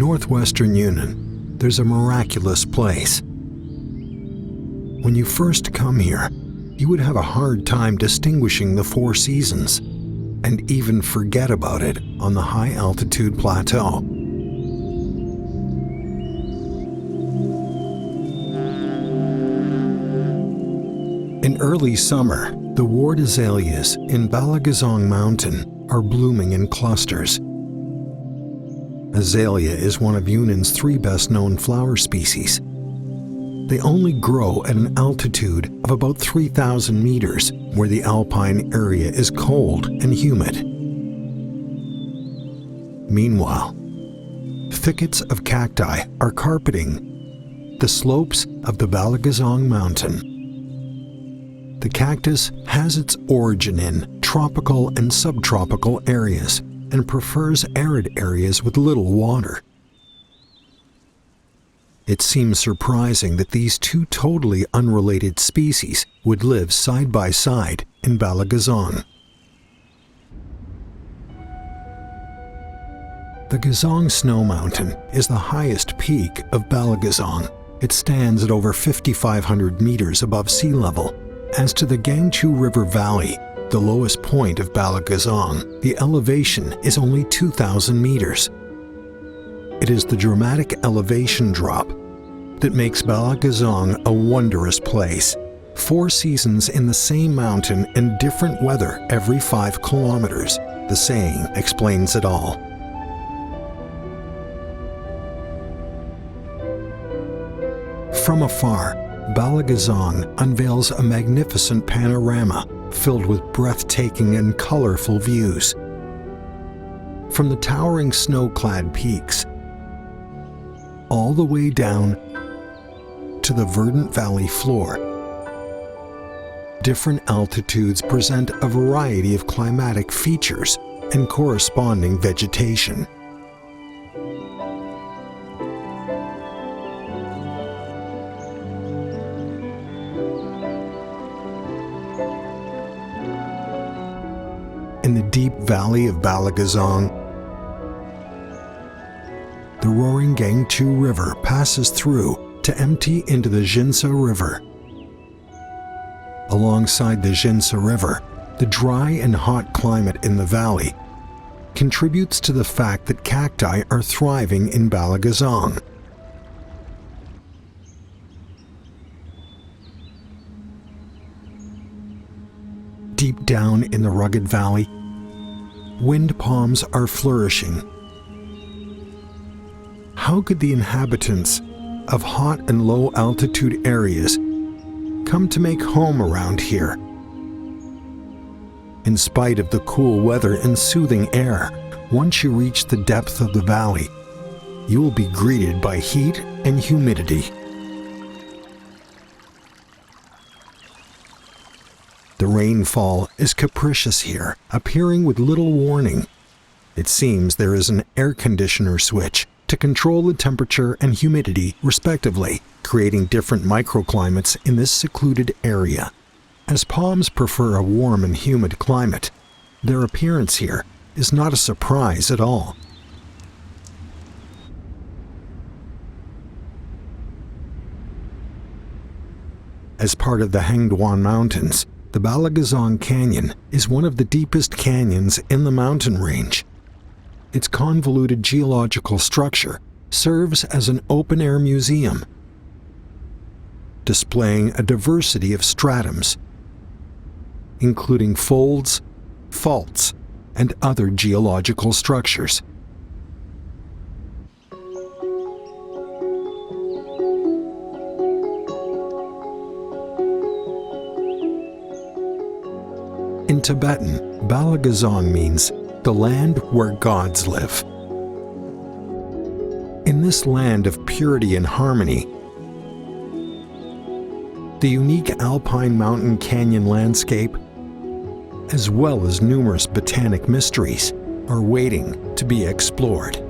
northwestern Yunnan, there's a miraculous place. When you first come here, you would have a hard time distinguishing the four seasons, and even forget about it on the high-altitude plateau. In early summer, the wart azaleas in Balagezong Mountain are blooming in clusters. Azalea is one of Yunnan's 3 best-known flower species. They only grow at an altitude of about 3,000 meters, where the alpine area is cold and humid. Meanwhile, thickets of cacti are carpeting the slopes of the Balagezong Mountain. The cactus has its origin in tropical and subtropical areas and prefers arid areas with little water. It seems surprising that these two totally unrelated species would live side by side in Balagezong. The Gezong Snow Mountain is the highest peak of Balagezong. It stands at over 5,500 meters above sea level. As to the Gangchu River Valley, the lowest point of Balagezong, the elevation is only 2,000 meters. It is the dramatic elevation drop that makes Balagezong a wondrous place. 4 seasons in the same mountain and different weather every 5 kilometers. The saying explains it all. From afar, Balagezong unveils a magnificent panorama filled with breathtaking and colorful views. From the towering snow-clad peaks, all the way down to the verdant valley floor, different altitudes present a variety of climatic features and corresponding vegetation. In the deep valley of Balagezong, the roaring Gangchu River passes through to empty into the Jinsa River. Alongside the Jinsa River, the dry and hot climate in the valley contributes to the fact that cacti are thriving in Balagezong. Deep down in the rugged valley, wind palms are flourishing. How could the inhabitants of hot and low altitude areas come to make home around here? In spite of the cool weather and soothing air, once you reach the depth of the valley, you will be greeted by heat and humidity. The rainfall is capricious here, appearing with little warning. It seems there is an air conditioner switch to control the temperature and humidity, respectively, creating different microclimates in this secluded area. As palms prefer a warm and humid climate, their appearance here is not a surprise at all. As part of the Hangduan Mountains, the Balagezong Canyon is one of the deepest canyons in the mountain range. Its convoluted geological structure serves as an open-air museum, displaying a diversity of stratums, including folds, faults, and other geological structures. In Tibetan, Balagezong means the land where gods live. In this land of purity and harmony, the unique alpine mountain canyon landscape, as well as numerous botanic mysteries, are waiting to be explored.